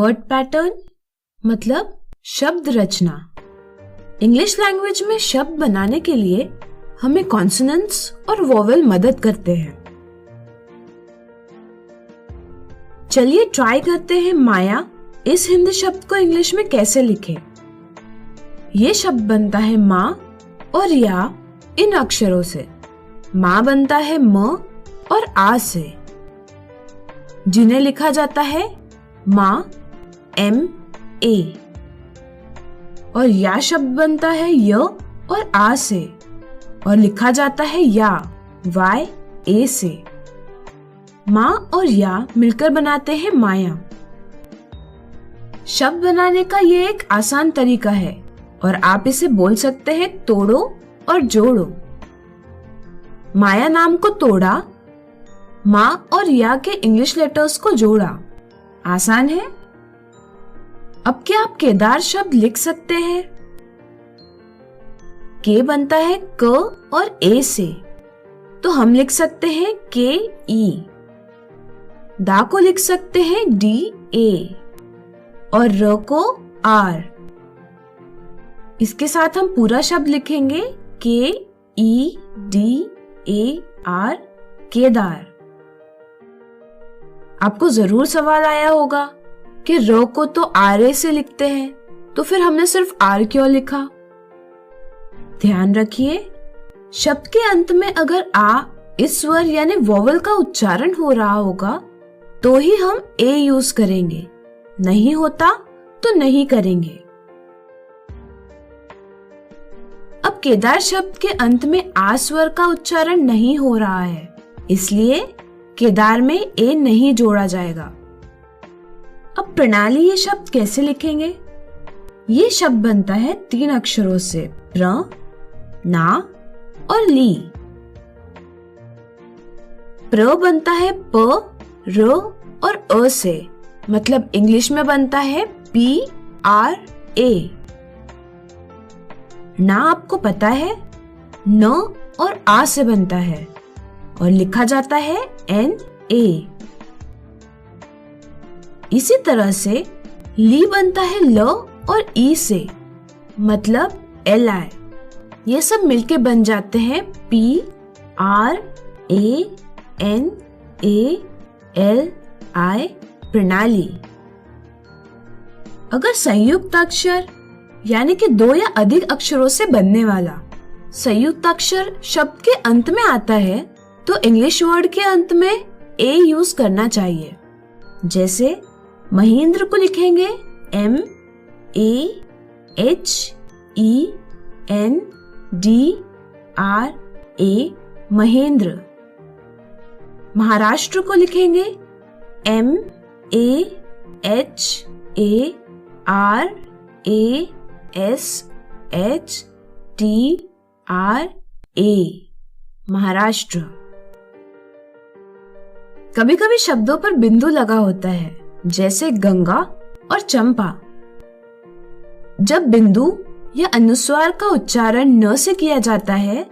Word pattern मतलब शब्द रचना। English language में शब्द बनाने के लिए हमें कॉन्सोनेंट्स और वोवेल मदद करते हैं। चलिए ट्राई करते हैं माया इस हिंदी शब्द को इंग्लिश में कैसे लिखें। ये शब्द बनता है माँ और या इन अक्षरों से। माँ बनता है म और आ से, जिन्हें लिखा जाता है माँ MA, और या शब्द बनता है य और आ से और लिखा जाता है या YA से। माँ और या मिलकर बनाते हैं माया। शब्द बनाने का ये एक आसान तरीका है और आप इसे बोल सकते हैं तोड़ो और जोड़ो। माया नाम को तोड़ा, माँ और या के इंग्लिश लेटर्स को जोड़ा। आसान है। अब क्या आप केदार शब्द लिख सकते हैं? के बनता है क और ए से, तो हम लिख सकते हैं KE। दा को लिख सकते हैं DA और र को R। इसके साथ हम पूरा शब्द लिखेंगे KEDAR, केदार। आपको जरूर सवाल आया होगा कि र को तो RA से लिखते हैं, तो फिर हमने सिर्फ R क्यों लिखा? ध्यान रखिए, शब्द के अंत में अगर आ इस स्वर यानी वोवेल का उच्चारण हो रहा होगा तो ही हम A यूज करेंगे, नहीं होता तो नहीं करेंगे। अब केदार शब्द के अंत में आ स्वर का उच्चारण नहीं हो रहा है, इसलिए केदार में ए नहीं जोड़ा जाएगा। अब प्रणाली ये शब्द कैसे लिखेंगे? ये शब्द बनता है 3 अक्षरों से, प्र, ना और ली। प्र बनता है प, र और अ से, मतलब इंग्लिश में बनता है PRA। ना आपको पता है न और आ से बनता है और लिखा जाता है NA। इसी तरह से ली बनता है ल और ई से, मतलब LI। ये सब मिलके बन जाते हैं PRANALI, प्रणाली। अगर संयुक्त अक्षर यानी कि 2 या अधिक अक्षरों से बनने वाला संयुक्त अक्षर शब्द के अंत में आता है तो इंग्लिश वर्ड के अंत में A यूज करना चाहिए। जैसे महेंद्र को लिखेंगे MAHENDRA, महेंद्र। महाराष्ट्र को लिखेंगे MAHARASHTRA, महाराष्ट्र। कभी कभी शब्दों पर बिंदु लगा होता है, जैसे गंगा और चंपा। जब बिंदु या अनुस्वार का उच्चारण न से किया जाता है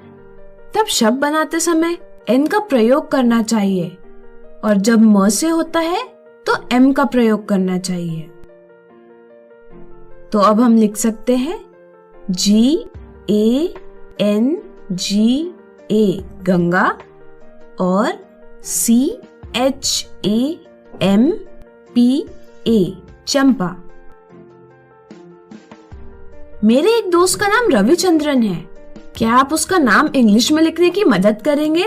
तब शब्द बनाते समय एन का प्रयोग करना चाहिए, और जब म से होता है तो एम का प्रयोग करना चाहिए। तो अब हम लिख सकते हैं GANGA, गंगा, और CHAMPA, चंपा। मेरे एक दोस्त का नाम रविचंद्रन है। क्या आप उसका नाम इंग्लिश में लिखने की मदद करेंगे?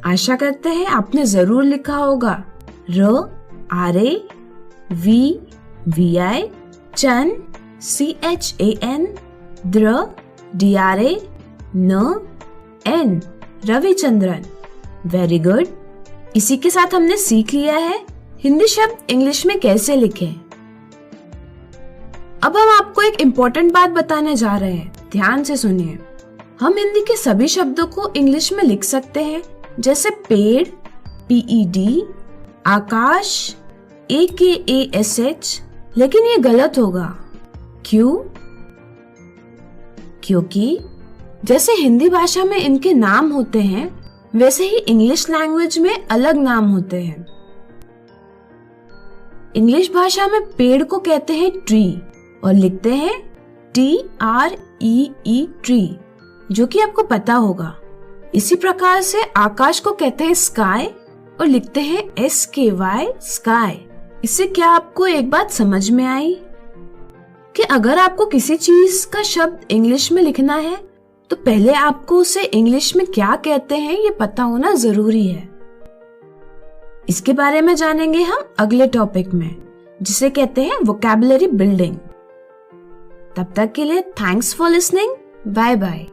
आशा करते हैं आपने जरूर लिखा होगा RAVI, चन, CHAN, DRA, N, Ravichandran. Very good. इसी के साथ हमने सीख लिया है हिंदी शब्द इंग्लिश में कैसे लिखें। अब हम आपको एक इम्पोर्टेंट बात बताने जा रहे हैं, ध्यान से सुनिए। हम हिंदी के सभी शब्दों को इंग्लिश में लिख सकते हैं, जैसे पेड़ PED, आकाश AKASH, लेकिन ये गलत होगा। क्यों? क्योंकि जैसे हिंदी भाषा में इनके नाम होते हैं, वैसे ही इंग्लिश लैंग्वेज में अलग नाम होते हैं। इंग्लिश भाषा में पेड़ को कहते हैं ट्री और लिखते हैं TREE ट्री, जो कि आपको पता होगा। इसी प्रकार से आकाश को कहते हैं स्काई और लिखते हैं SKY स्काई। इससे क्या आपको एक बात समझ में आई कि अगर आपको किसी चीज का शब्द इंग्लिश में लिखना है तो पहले आपको उसे इंग्लिश में क्या कहते हैं ये पता होना जरूरी है। इसके बारे में जानेंगे हम अगले टॉपिक में, जिसे कहते हैं वोकैबुलरी बिल्डिंग। तब तक के लिए thanks for listening. Bye bye.